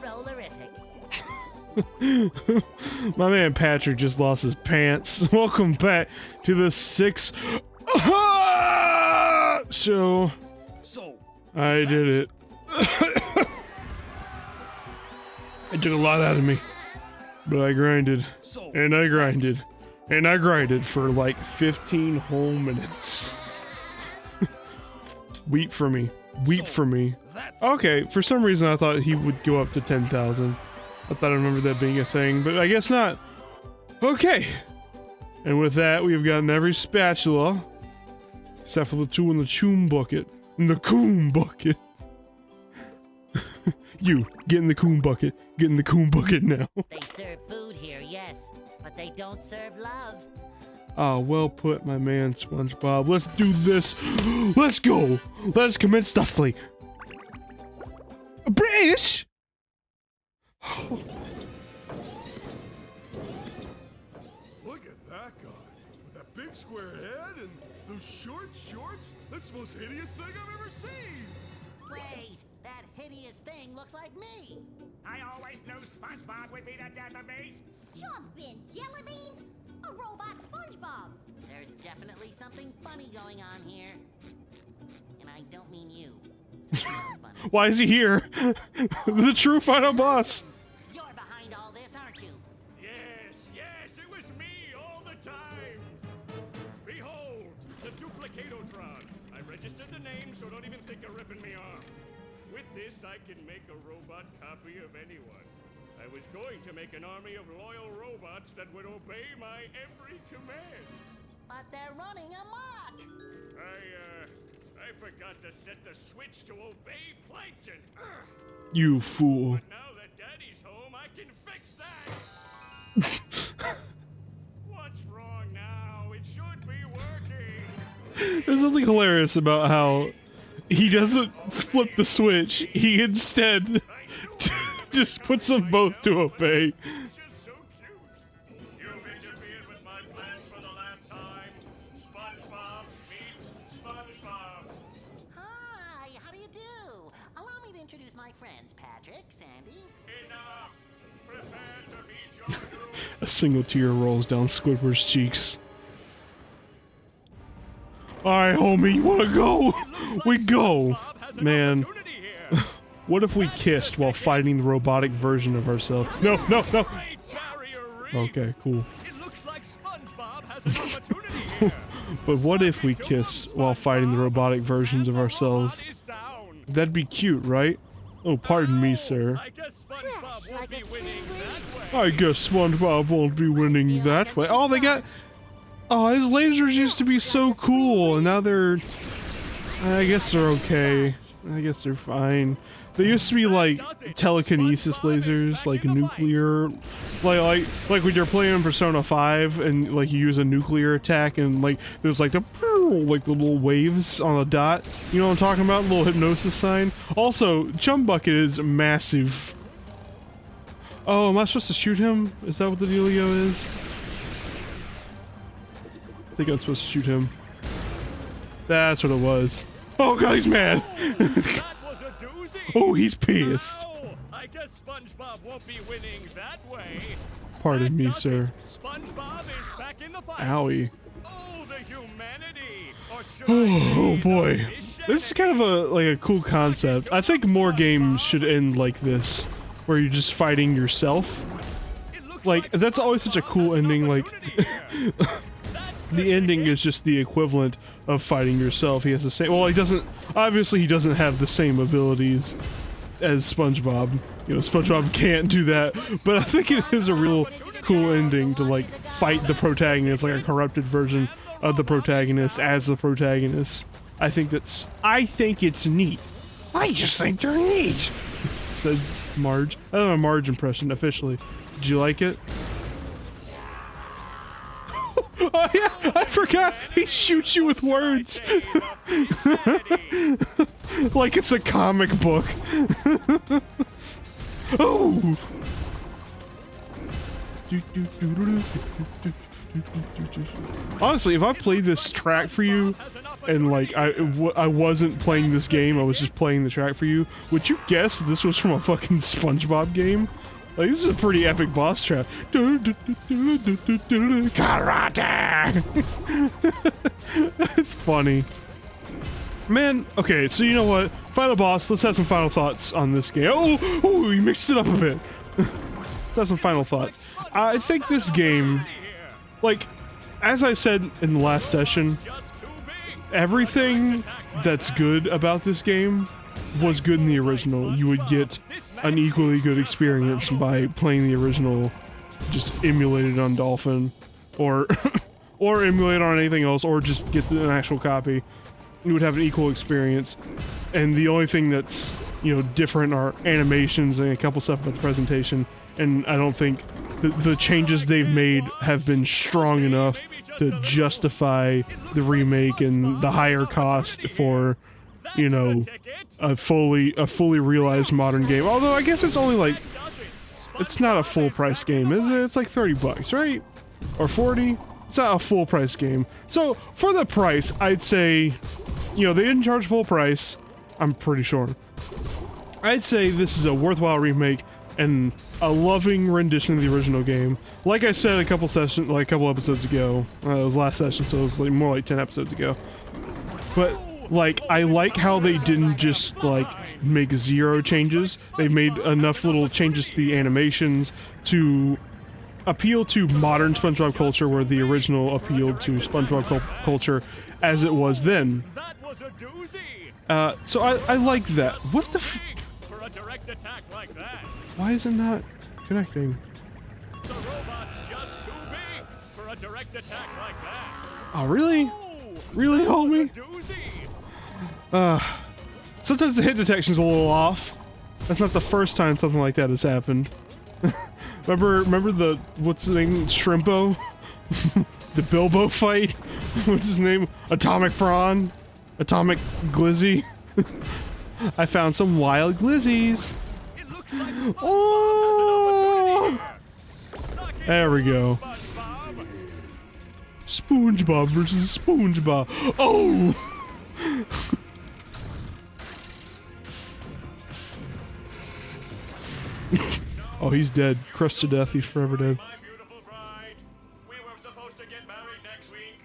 Rollerific. My man Patrick just lost his pants. Welcome back to the 6 show. I did it. It took a lot out of me. But I grinded. And I grinded. And I grinded for like 15 whole minutes. Weep for me. Weep for me. Okay, for some reason I thought he would go up to 10,000. I thought I remembered that being a thing, but I guess not. Okay. And with that, we've gotten every spatula. Except for the two in the Coom bucket. In the Coom bucket. You, get in the Coom bucket. Get in the Coom bucket now. They serve food here, yes, but they don't serve love. Ah, well put, my man, Songebob. Let's do this. Let's go. Let's commence thusly. British. Look at that guy with that big square head and those short shorts. That's the most hideous thing I've ever seen. Wait, that hideous thing looks like me. I always knew SpongeBob would be the death of me. Jumpin' jelly beans? A robot SpongeBob. There's definitely something funny going on here. And I don't mean you. Funny. Why is he here? The true final boss. You're behind all this, aren't you? Yes, it was me all the time. Behold, the Duplicatotron. I registered the name, so don't even think of ripping me off. With this, I can make a robot copy of anyone. I was going to make an army of loyal robots that would obey my every command. But they're running amok. I forgot to set the switch to obey Plankton. Ugh. You fool. But now that Daddy's home, I can fix that. What's wrong now? It should be working. There's something hilarious about how he doesn't flip the switch. He instead just puts them both to obey. Just so cute. You've interfered with my plans for the last time. SpongeBob meet SpongeBob. Hi, how do you do? Allow me to introduce my friends, Patrick, Sandy. Enough. Prepare to meet your doom. A single tear rolls down Squidward's cheeks. Alright, homie, you wanna go? We go! Man, what if we kissed while fighting the robotic version of ourselves? No! Okay, cool. It looks like SpongeBob has an opportunity here. But what if we kissed while fighting the robotic versions of ourselves? That'd be cute, right? Oh, pardon me, sir. I guess SpongeBob won't be winning that way. I guess SpongeBob won't be winning that way. Oh, they got... Oh, his lasers used to be so cool, and now they're... I guess they're okay. I guess they're fine. They used to be like telekinesis lasers, like nuclear, like when you're playing Persona 5 and like you use a nuclear attack and like there's like the little waves on a dot. You know what I'm talking about? Little hypnosis sign. Also, Chum Bucket is massive. Oh, am I supposed to shoot him? Is that what the dealio is? I think I'm supposed to shoot him. That's what it was. Oh god, he's mad! That was a doozy. Oh, he's pissed. Ow! I guess SpongeBob won't be winning that way. Pardon me, sir. SpongeBob is back in the fight. Owie. Oh, the humanity. Or should I Oh say boy. the This is kind of a cool concept. I think more games should end like this, where you're just fighting yourself. It looks Like, that's always such a cool SpongeBob has an ending, like... opportunity here. That's The ending is just the equivalent of fighting yourself. He has the same... Well, he doesn't... Obviously, he doesn't have the same abilities as SpongeBob. You know, SpongeBob can't do that. But I think it is a real cool ending to, like, fight the protagonist, like a corrupted version of the protagonist as the protagonist. I think it's neat. I just think they're neat! Said Marge. I don't have a Marge impression, officially. Did you like it? Oh yeah, I forgot! He shoots you with words! Like it's a comic book. Oh! Honestly, if I played this track for you, and like I wasn't playing this game, I was just playing the track for you, would you guess that this was from a fucking SpongeBob game? Like, this is a pretty epic boss track. Karate! It's funny. Man, okay, so you know what? Final boss, let's have some final thoughts on this game. Oh, you mixed it up a bit. Let's have some final thoughts. I think this game, like, as I said in the last session, everything that's good about this game was good in the original. You would get an equally good experience by playing the original, just emulated on Dolphin, or or emulate on anything else, or just get an actual copy. You would have an equal experience, and the only thing that's, you know, different are animations and a couple stuff about the presentation. And I don't think the changes they've made have been strong enough to justify the remake and the higher cost for, you know, a fully realized modern game. Although I guess it's only like, it's not a full price game, is it? It's like $30, right? Or 40? It's not a full price game. So for the price, I'd say, you know, they didn't charge full price, I'm pretty sure. I'd say this is a worthwhile remake and a loving rendition of the original game. Like I said a couple episodes ago, it was last session, so it was like more like 10 episodes ago. But like, I like how they didn't just like make zero changes. They made enough little changes to the animations to appeal to modern SpongeBob culture, where the original appealed to SpongeBob culture as it was then. So I like that. What the f- For a direct attack like that. Why is it not connecting? The robot's just too big for a direct attack like that. Oh, really? Really, homie? Sometimes the hit detection's a little off. That's not the first time something like that has happened. remember the, what's the name, Shrimpo? The Bilbo fight? What's his name? Atomic Prawn? Atomic Glizzy? I found some wild glizzies. It looks like SpongeBob Oh! has an opportunity here. Suck it There we up, go. SpongeBob. SpongeBob versus SpongeBob. Oh! Oh, he's dead. Crushed to death. He's forever dead. My beautiful bride. We were supposed to get married next week.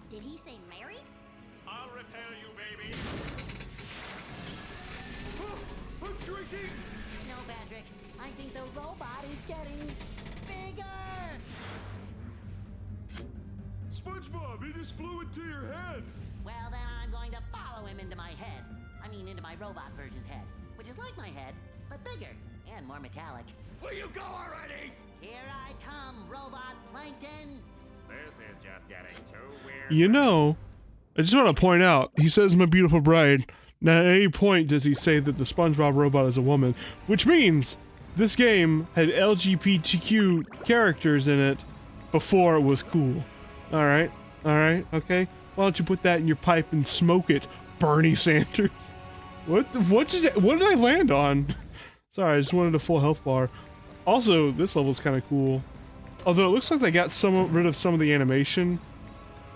Did he say married? I'll repair you, baby. I'm shrinking! No, Patrick. I think the robot is getting bigger. SpongeBob, he just flew into your head! Well, then I'm going to follow him into my head. I mean, into my robot version's head, which is like my head, but bigger and more metallic. Will you go already? Here I come, robot plankton. This is just getting too weird. You know, I just want to point out, he says my beautiful bride. Now, at any point does he say that the SpongeBob robot is a woman, which means this game had LGBTQ characters in it before it was cool. Alright, okay? Why don't you put that in your pipe and smoke it, Bernie Sanders? What did I land on? Sorry, I just wanted a full health bar. Also, this level's kind of cool. Although it looks like they got rid of some of the animation.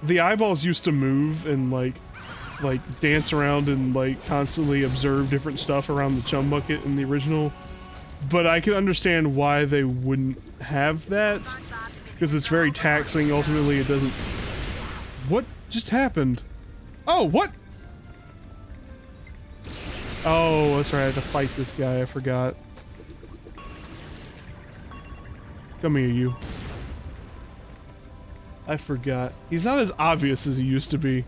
The eyeballs used to move and like dance around and like constantly observe different stuff around the chum bucket in the original. But I can understand why they wouldn't have that, because it's very taxing. Ultimately, it doesn't... What just happened? Oh, what? Oh, that's right, I had to fight this guy, I forgot. Come here, you. I forgot. He's not as obvious as he used to be.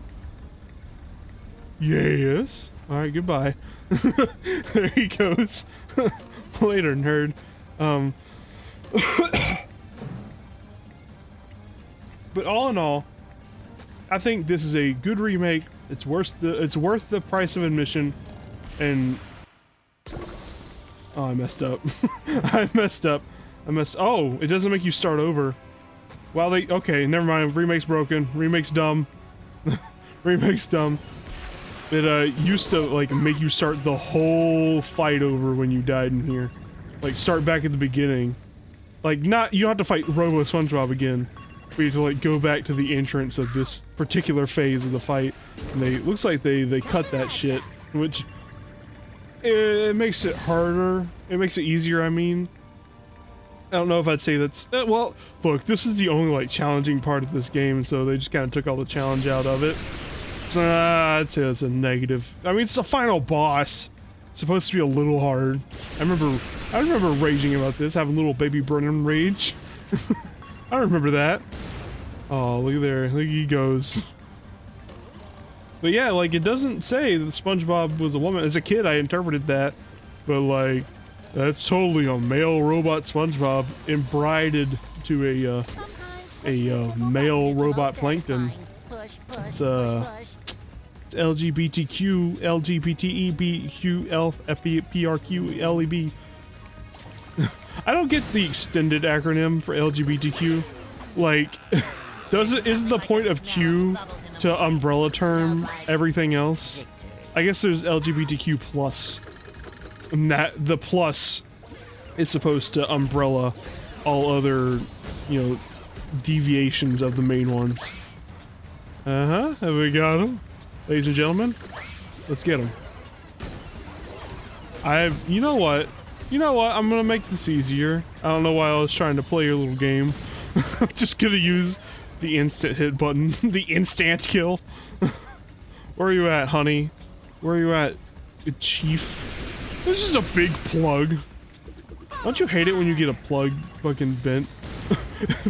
Yes. Alright, goodbye. There he goes. Later, nerd. But all in all, I think this is a good remake. It's worth the price of admission. And oh, I messed up. Oh, it doesn't make you start over. Well, okay, never mind. Remake's broken. Remake's dumb. Remake's dumb. It used to like make you start the whole fight over when you died in here. Like start back at the beginning. Like you don't have to fight Robo SpongeBob again. we have to like go back to the entrance of this particular phase of the fight. And looks like they cut that shit, which it makes it harder. It makes it easier, I mean. I don't know if I'd say that's... well, look, this is the only, like, challenging part of this game, so they just kind of took all the challenge out of it. So, I'd say that's a negative. I mean, it's the final boss. It's supposed to be a little hard. I remember raging about this, having little baby Brennan rage. I remember that. Oh, look there. Look, he goes. But yeah, like, it doesn't say that SpongeBob was a woman. As a kid, I interpreted that, but, like... that's totally a male robot SpongeBob embrided to a male robot Plankton. It's LGBTQ, LGBTEBQLFPRQLEB. I don't get the extended acronym for LGBTQ. Like, isn't the point of Q to umbrella term everything else? I guess there's LGBTQ plus. And that the plus is supposed to umbrella all other, you know, deviations of the main ones. Have we got him? Ladies and gentlemen, let's get him. You know what? I'm gonna make this easier. I don't know why I was trying to play your little game. I'm just gonna use the instant hit button. The instant kill. Where are you at, honey? Where are you at, chief? This is just a big plug. Don't you hate it when you get a plug fucking bent?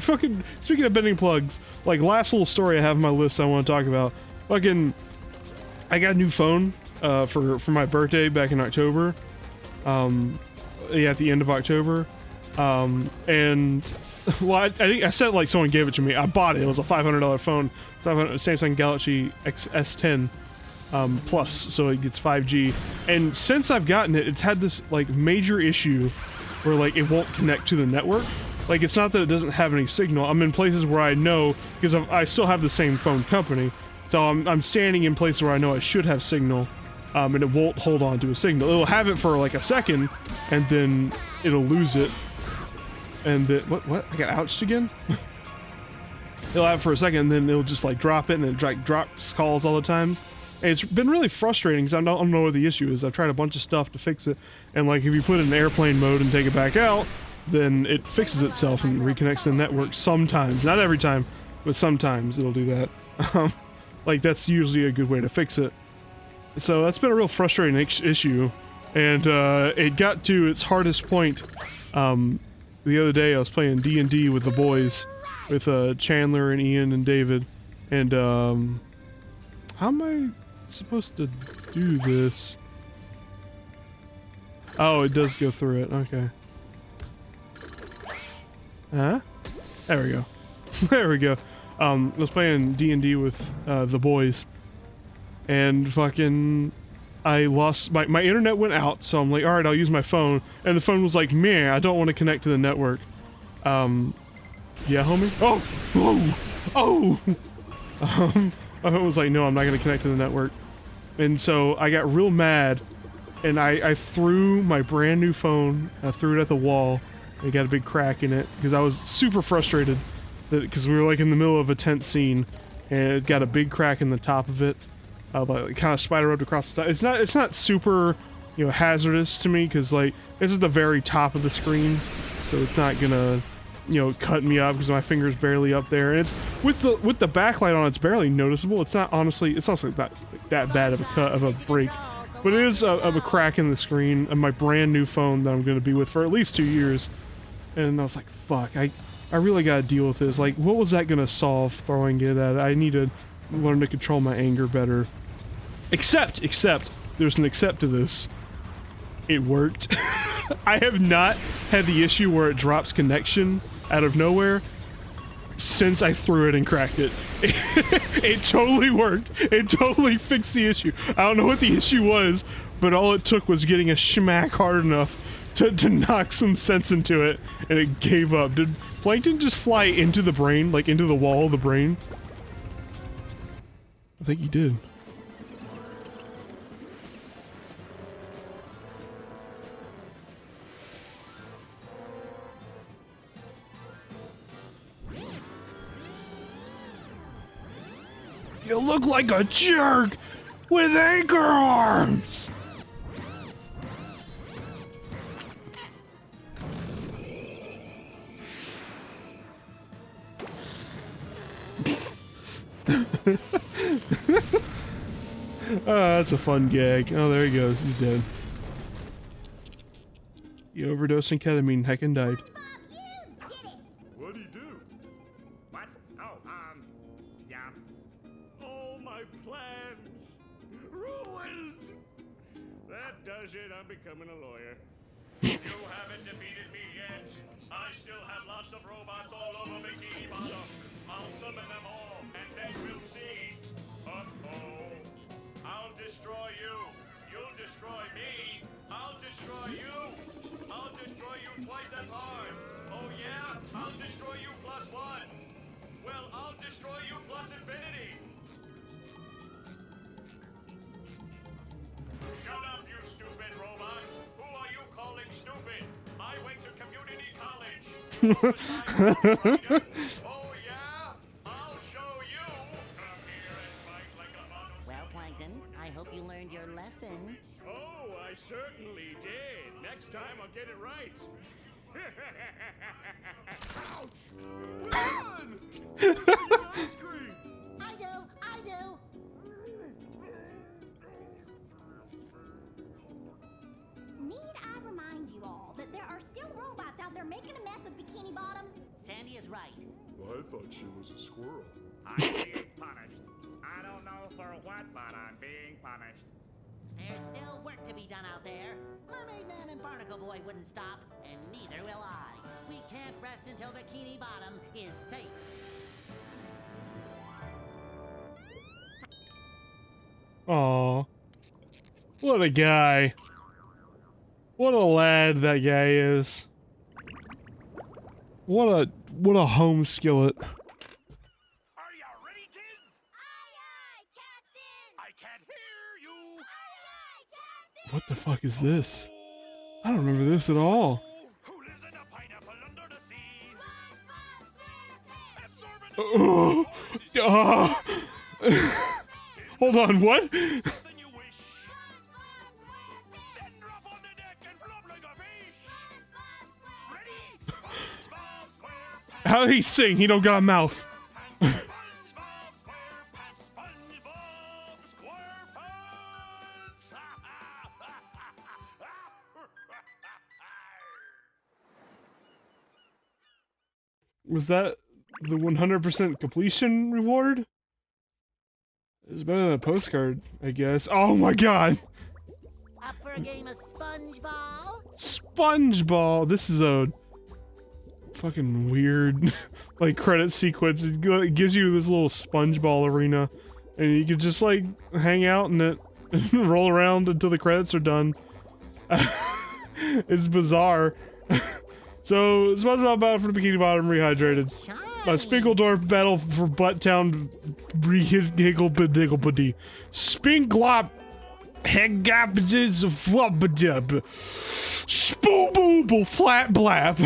Fucking, speaking of bending plugs, like, last little story I have on my list I want to talk about. Fucking, I got a new phone, for my birthday back in October. Yeah, at the end of October. And, well, I think I said, like, someone gave it to me. I bought it. It was a $500 phone. Samsung Galaxy S10. Plus, so it gets 5G. And since I've gotten it, it's had this, like, major issue where, like, it won't connect to the network. Like, it's not that it doesn't have any signal. I'm in places where I know, because I still have the same phone company, so I'm standing in places where I know I should have signal, and it won't hold on to a signal. It'll have it for, like, a second, and then it'll lose it. And then, what? I got ouched again? It'll have it for a second, and then it'll just, like, drop it, and it, like, drops calls all the time. And it's been really frustrating because I don't know what the issue is. I've tried a bunch of stuff to fix it, and like if you put it in airplane mode and take it back out, then it fixes itself and reconnects to the network sometimes. Not every time, but sometimes it'll do that. Like that's usually a good way to fix it. So that's been a real frustrating issue, and it got to its hardest point. The other day I was playing D&D with the boys, with Chandler and Ian and David, and how am I supposed to do this? Oh, it does go through it. Okay. Huh? There we go. There we go. I was playing D&D with the boys, and fucking I lost my internet went out, so I'm like, all right, I'll use my phone, and the phone was like, man, I don't want to connect to the network. Yeah, homie. Oh, whoa, oh. I was like, no, I'm not gonna connect to the network, and so I got real mad, and I threw my brand new phone. I threw it at the wall. It got a big crack in it because I was super frustrated because we were like in the middle of a tense scene, and it got a big crack in the top of it. Like kind of spider rubbed across the top. It's not super, you know, hazardous to me because like it's at the very top of the screen, so it's not gonna, you know, cut me up because my finger's barely up there, and it's with the backlight on. It's barely noticeable. It's not honestly that bad of a cut of a break, but it is of a crack in the screen of my brand new phone that I'm going to be with for at least 2 years. And I was like, fuck, I really got to deal with this. Like, what was that going to solve throwing it at? I need to learn to control my anger better. Except there's an except to this. It worked. I have not had the issue where it drops connection out of nowhere since I threw it and cracked it. It totally worked. It totally fixed the issue. I don't know what the issue was, but all it took was getting a schmack hard enough to knock some sense into it, and it gave up. Did Plankton just fly into the brain, like into the wall of the brain? I think he did. You look like a jerk with anchor arms! That's a fun gag. Oh, there he goes. He's dead. He overdosed on ketamine. Heckin' died. Bob, you did it! What'd he do? What? Oh, yeah. All my plans ruined. That does it. I'm becoming a lawyer. You haven't defeated me yet. I still have lots of robots all over Bikini Bottom. I'll summon them all, and then we'll see. Uh-oh. I'll destroy you. You'll destroy me. I'll destroy you. I'll destroy you twice as hard. Oh yeah? I'll destroy you plus one. Well, I'll destroy you plus infinity. Shut up, you stupid robot. Who are you calling stupid? I went to community college. Oh yeah? I'll show you. Come here and fight like a mono. Well, Plankton, I hope you learned your lesson. Oh, I certainly did. Next time I'll get it right. Ouch! Run! Ice cream! I do! Need I remind you all that there are still robots out there making a mess of Bikini Bottom? Sandy is right. Well, I thought she was a squirrel. I'm being punished. I don't know for what, but I'm being punished. There's still work to be done out there. Mermaid Man and Barnacle Boy wouldn't stop, and neither will I. We can't rest until Bikini Bottom is safe. Aw. What a guy. What a lad that guy is. What a home skillet. Are you ready, kids? Aye, Captain! I can't hear you. Captain! What the fuck is this? I don't remember this at all. Who lives in a pineapple under the sea? Oh, hold on, what? Something you wish. Then drop on the deck and flop like a fish. Ready? SpongeBob SquarePants. How did he sing? He don't got a mouth. SpongeBob SquarePants. SpongeBob SquarePants. Was that the 100% completion reward? It's better than a postcard, I guess. Oh my god! Up for a game of SpongeBob? SpongeBob! This is a fucking weird, like, credit sequence. It gives you this little SpongeBob arena, and you can just, like, hang out in it and roll around until the credits are done. It's bizarre. So, SpongeBob Battle for the Bikini Bottom Rehydrated. Spinkledorf Battle for Butttown Rehidrated. Spinklop Hegapizes Flubadub. Spoobooble Flat Blap.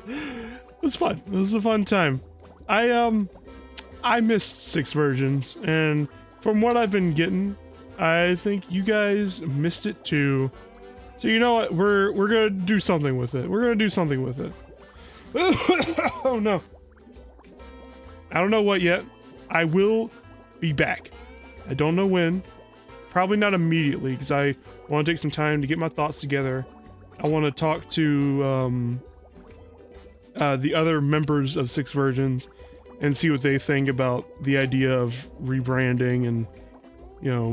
It was fun. It was a fun time. I missed 6 versions, and from what I've been getting, I think you guys missed it too. So you know what? We're gonna do something with it. We're gonna do something with it. Oh no. I don't know what yet. I will be back. I don't know when. Probably not immediately, because I want to take some time to get my thoughts together. I want to talk to the other members of 6 Versions and see what they think about the idea of rebranding and, you know,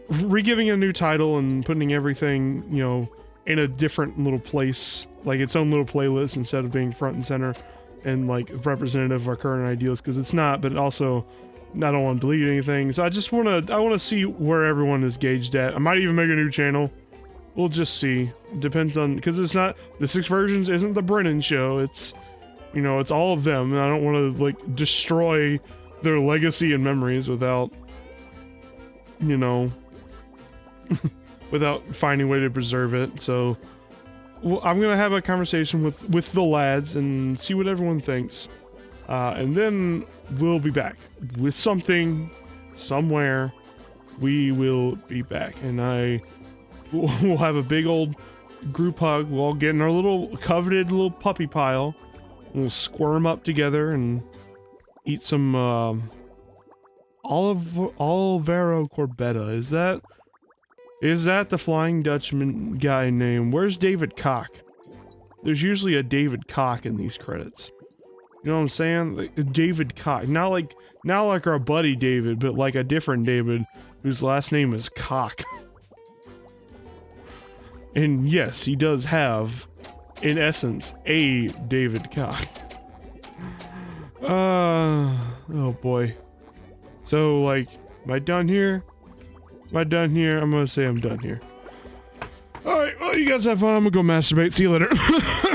re-giving a new title and putting everything, you know, in a different little place, like its own little playlist instead of being front and center and like representative of our current ideals, because it's not. But also, I don't want to delete anything, so I want to see where everyone is gauged at. I might even make a new channel. We'll just see. Depends on, because it's not, the 6 Versions isn't the Brennan show. It's, you know, it's all of them, and I don't want to like destroy their legacy and memories without, you know, without finding a way to preserve it. So I'm gonna have a conversation with the lads and see what everyone thinks. And then we'll be back with something, somewhere. We will be back, and we'll have a big old group hug. We'll all get in our little coveted little puppy pile. We'll squirm up together and eat some Olivero Corbetta. Is that the Flying Dutchman guy name? Where's David Cock? There's usually a David Cock in these credits. You know what I'm saying? Like, David Cock. Not like our buddy David, but like a different David whose last name is Cock. And yes, he does have, in essence, a David Cock. Oh boy. So, like, am I done here? Am I done here? I'm gonna say I'm done here. Alright, well, you guys have fun. I'm gonna go masturbate. See you later.